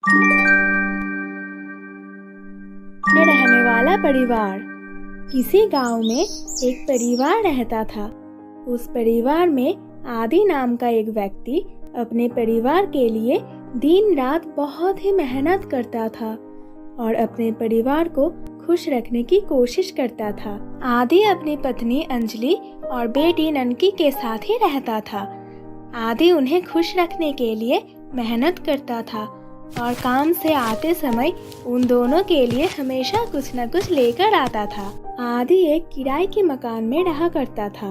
में रहने वाला परिवार। किसी गांव में एक परिवार रहता था। उस परिवार में आदि नाम का एक व्यक्ति अपने परिवार के लिए दिन रात बहुत ही मेहनत करता था और अपने परिवार को खुश रखने की कोशिश करता था। आदि अपनी पत्नी अंजलि और बेटी ननकी के साथ ही रहता था। आदि उन्हें खुश रखने के लिए मेहनत करता था और काम से आते समय उन दोनों के लिए हमेशा कुछ न कुछ लेकर आता था। आदि एक किराए के मकान में रहा करता था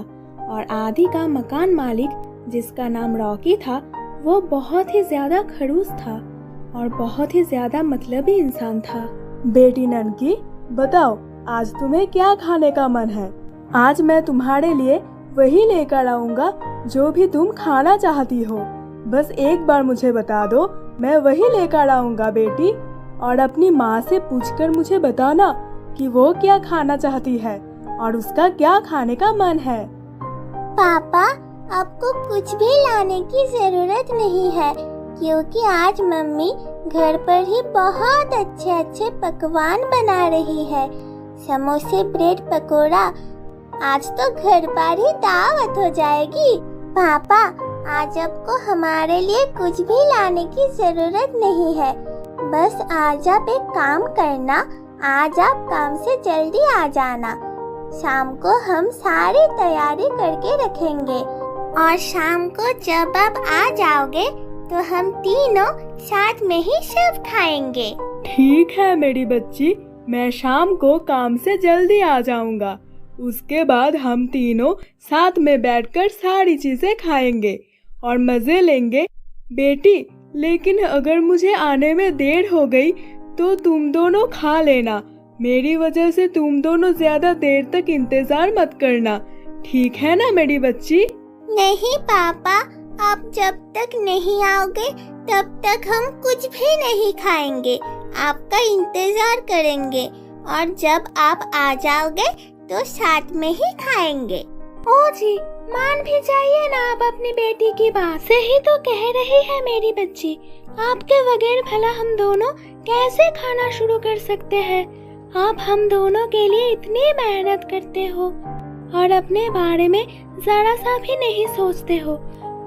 और आदि का मकान मालिक, जिसका नाम रॉकी था, वो बहुत ही ज्यादा खड़ूस था और बहुत ही ज्यादा मतलबी इंसान था। बेटी ननकी, बताओ आज तुम्हें क्या खाने का मन है? आज मैं तुम्हारे लिए वही लेकर आऊंगा जो भी तुम खाना चाहती हो। बस एक बार मुझे बता दो, मैं वही लेकर आऊंगा बेटी। और अपनी माँ से पूछकर मुझे बताना कि वो क्या खाना चाहती है और उसका क्या खाने का मन है। पापा, आपको कुछ भी लाने की जरूरत नहीं है, क्योंकि आज मम्मी घर पर ही बहुत अच्छे अच्छे पकवान बना रही है। समोसे, ब्रेड पकोड़ा, आज तो घर पर ही दावत हो जाएगी। पापा, आज आपको हमारे लिए कुछ भी लाने की जरूरत नहीं है। बस आज आप एक काम करना, आज आप काम से जल्दी आ जाना। शाम को हम सारी तैयारी करके रखेंगे और शाम को जब आप आ जाओगे तो हम तीनों साथ में ही सब खाएंगे। ठीक है मेरी बच्ची, मैं शाम को काम से जल्दी आ जाऊंगा। उसके बाद हम तीनों साथ में बैठकर सारी चीजें खाएंगे और मजे लेंगे। बेटी, लेकिन अगर मुझे आने में देर हो गई तो तुम दोनों खा लेना। मेरी वजह से तुम दोनों ज्यादा देर तक इंतजार मत करना, ठीक है ना मेरी बच्ची? नहीं पापा, आप जब तक नहीं आओगे तब तक हम कुछ भी नहीं खाएंगे। आपका इंतजार करेंगे और जब आप आ जाओगे तो साथ में ही खाएंगे। ओ जी, मान भी जाइए ना आप अपनी बेटी की बात। सही तो कह रही है मेरी बच्ची, आपके बगैर भला हम दोनों कैसे खाना शुरू कर सकते हैं? आप हम दोनों के लिए इतनी मेहनत करते हो और अपने बारे में जरा सा भी नहीं सोचते हो,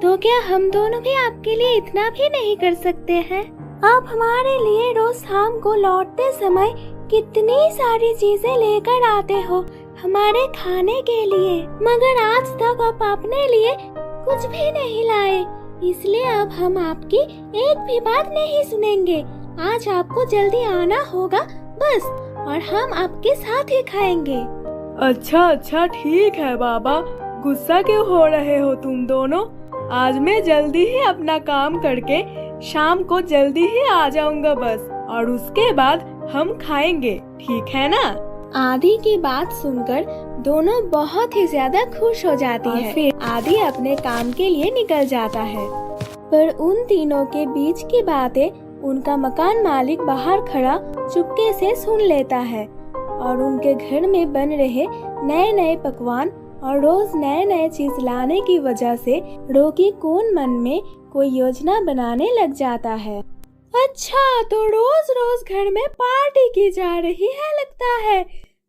तो क्या हम दोनों भी आपके लिए इतना भी नहीं कर सकते हैं? आप हमारे लिए रोज शाम को लौटते समय कितनी सारी चीजें लेकर आते हो हमारे खाने के लिए, मगर आज तक आप अपने लिए कुछ भी नहीं लाए। इसलिए अब हम आपकी एक भी बात नहीं सुनेंगे। आज आपको जल्दी आना होगा बस, और हम आपके साथ ही खाएंगे। अच्छा ठीक है बाबा, गुस्सा क्यों हो रहे हो तुम दोनों? आज मैं जल्दी ही अपना काम करके शाम को जल्दी ही आ जाऊंगा बस, और उसके बाद हम खाएंगे, ठीक है ना? आदि की बात सुनकर दोनों बहुत ही ज्यादा खुश हो जाती है। फिर आदि अपने काम के लिए निकल जाता है। पर उन तीनों के बीच की बातें उनका मकान मालिक बाहर खड़ा चुपके से सुन लेता है और उनके घर में बन रहे नए नए पकवान और रोज नए नए चीज लाने की वजह से रॉकी कौन मन में कोई योजना बनाने लग जाता है। अच्छा, तो रोज रोज घर में पार्टी की जा रही है लगता है।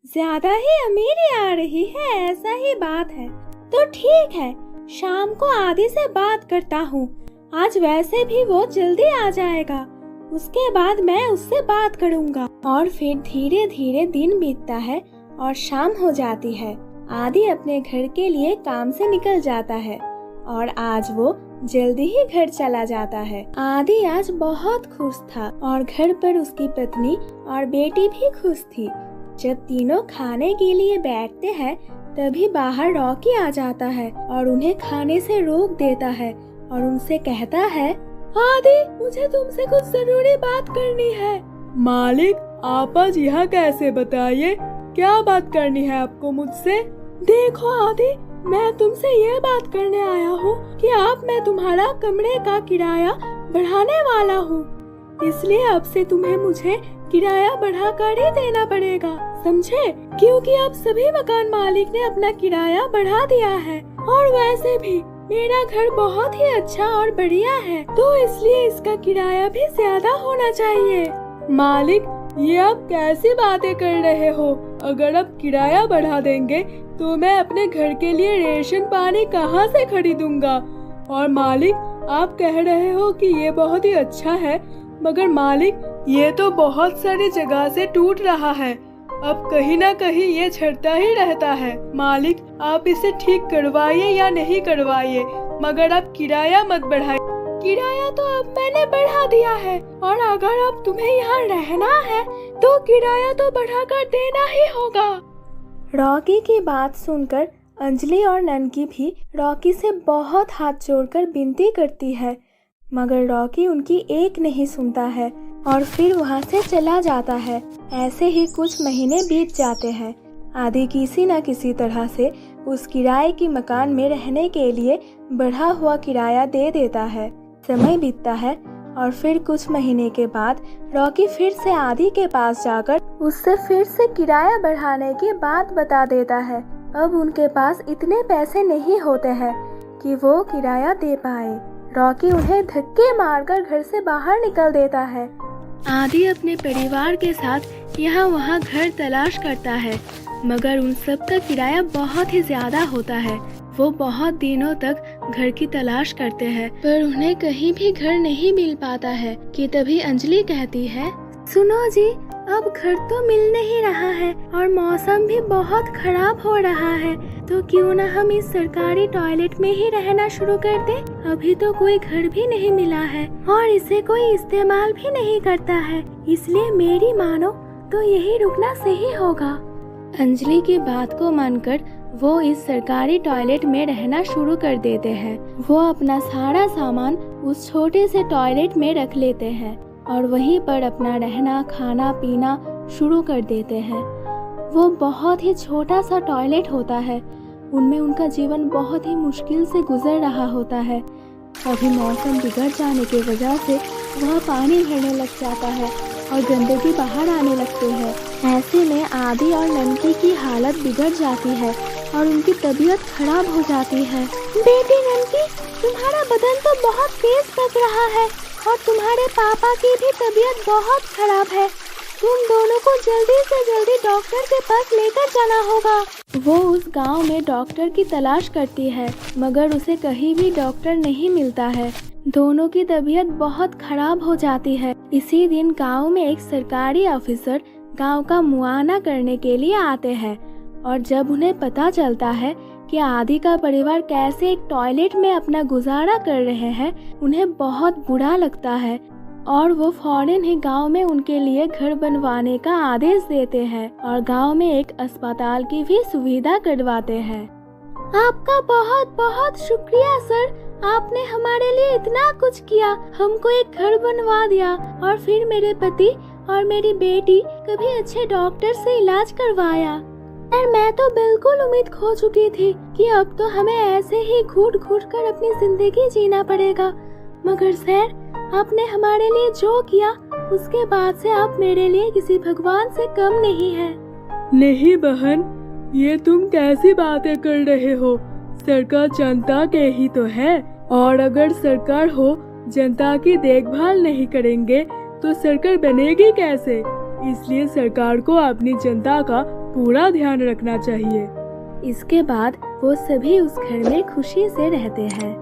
ज्यादा ही अमीरी आ रही है, ऐसा ही बात है। तो ठीक है, शाम को आदि से बात करता हूँ। आज वैसे भी वो जल्दी आ जाएगा, उसके बाद मैं उससे बात करूँगा। और फिर धीरे धीरे दिन बीतता है और शाम हो जाती है। आदि अपने घर के लिए काम से निकल जाता है और आज वो जल्दी ही घर चला जाता है। आदि आज बहुत खुश था और घर पर उसकी पत्नी और बेटी भी खुश थी। जब तीनों खाने के लिए बैठते हैं तभी बाहर रॉकी आ जाता है और उन्हें खाने से रोक देता है और उनसे कहता है, आदि, मुझे तुमसे कुछ जरूरी बात करनी है। मालिक, आप आज यहाँ कैसे? बताइए, क्या बात करनी है आपको मुझसे? देखो आदि, मैं तुमसे ये बात करने आया हूँ कि मैं तुम्हारा कमरे का किराया बढ़ाने वाला हूँ, इसलिए अब से तुम्हें मुझे किराया बढ़ा कर ही देना पड़ेगा, समझे? क्योंकि अब सभी मकान मालिक ने अपना किराया बढ़ा दिया है और वैसे भी मेरा घर बहुत ही अच्छा और बढ़िया है, तो इसलिए इसका किराया भी ज्यादा होना चाहिए। मालिक, ये आप कैसी बातें कर रहे हो? अगर आप किराया बढ़ा देंगे तो मैं अपने घर के लिए रेशन पानी कहाँ से खरीदूंगा? और मालिक, आप कह रहे हो कि ये बहुत ही अच्छा है, मगर मालिक ये तो बहुत सारी जगह से टूट रहा है। अब कहीं ना कहीं ये झड़ता ही रहता है। मालिक, आप इसे ठीक करवाइए या नहीं करवाइए, मगर आप किराया मत बढ़ाइए। किराया तो अब मैंने बढ़ा दिया है, और अगर अब तुम्हें यहाँ रहना है तो किराया तो बढ़ाकर देना ही होगा। रॉकी की बात सुनकर अंजलि और ननकी भी रॉकी से बहुत हाथ जोड़कर विनती करती है, मगर रॉकी उनकी एक नहीं सुनता है और फिर वहाँ से चला जाता है। ऐसे ही कुछ महीने बीत जाते हैं। आदि किसी न किसी तरह से उस किराए की मकान में रहने के लिए बढ़ा हुआ किराया दे देता है। समय बीतता है और फिर कुछ महीने के बाद रॉकी फिर से आदि के पास जाकर उससे फिर से किराया बढ़ाने की बात बता देता है। अब उनके पास इतने पैसे नहीं होते हैं कि वो किराया दे पाए। रॉकी उन्हें धक्के मारकर घर से बाहर निकल देता है। आदि अपने परिवार के साथ यहाँ वहाँ घर तलाश करता है, मगर उन सब का किराया बहुत ही ज्यादा होता है। वो बहुत दिनों तक घर की तलाश करते हैं, पर उन्हें कहीं भी घर नहीं मिल पाता है कि तभी अंजलि कहती है, सुनो जी, अब घर तो मिल नहीं रहा है और मौसम भी बहुत खराब हो रहा है, तो क्यों ना हम इस सरकारी टॉयलेट में ही रहना शुरू कर दें। अभी तो कोई घर भी नहीं मिला है और इसे कोई इस्तेमाल भी नहीं करता है, इसलिए मेरी मानो तो यही रुकना सही होगा। अंजलि की बात को मानकर वो इस सरकारी टॉयलेट में रहना शुरू कर देते हैं। वो अपना सारा सामान उस छोटे से टॉयलेट में रख लेते हैं और वहीं पर अपना रहना खाना पीना शुरू कर देते हैं। वो बहुत ही छोटा सा टॉयलेट होता है, उनमें उनका जीवन बहुत ही मुश्किल से गुजर रहा होता है। अभी मौसम बिगड़ जाने की वजह से वहाँ पानी भरने लग जाता है और गंदगी बाहर आने लगती है। ऐसे में आदि और ननकी की हालत बिगड़ जाती है और उनकी तबीयत खराब हो जाती है। बेटी ननकी, तुम्हारा बदन तो बहुत तेज पक रहा है और तुम्हारे पापा की भी तबीयत बहुत खराब है। तुम दोनों को जल्दी से जल्दी डॉक्टर के पास लेकर जाना होगा। वो उस गांव में डॉक्टर की तलाश करती है, मगर उसे कहीं भी डॉक्टर नहीं मिलता है। दोनों की तबीयत बहुत खराब हो जाती है। इसी दिन गांव में एक सरकारी ऑफिसर गांव का मुआयना करने के लिए आते हैं और जब उन्हें पता चलता है कि आदि का परिवार कैसे एक टॉयलेट में अपना गुजारा कर रहे हैं, उन्हें बहुत बुरा लगता है और वो फौरन ही गांव में उनके लिए घर बनवाने का आदेश देते हैं और गांव में एक अस्पताल की भी सुविधा करवाते हैं। आपका बहुत बहुत शुक्रिया सर, आपने हमारे लिए इतना कुछ किया, हमको एक घर बनवा दिया और फिर मेरे पति और मेरी बेटी कभी अच्छे डॉक्टर से इलाज करवाया। और मैं तो बिल्कुल उम्मीद खो चुकी थी कि अब तो हमें ऐसे ही घुट घुट कर अपनी जिंदगी जीना पड़ेगा, मगर सर आपने हमारे लिए जो किया उसके बाद से आप मेरे लिए किसी भगवान से कम नहीं है। नहीं बहन, ये तुम कैसी बातें कर रहे हो? सरकार जनता के ही तो है, और अगर सरकार हो जनता की देखभाल नहीं करेंगे तो सरकार बनेगी कैसे? इसलिए सरकार को अपनी जनता का पूरा ध्यान रखना चाहिए। इसके बाद वो सभी उस घर में खुशी से रहते हैं।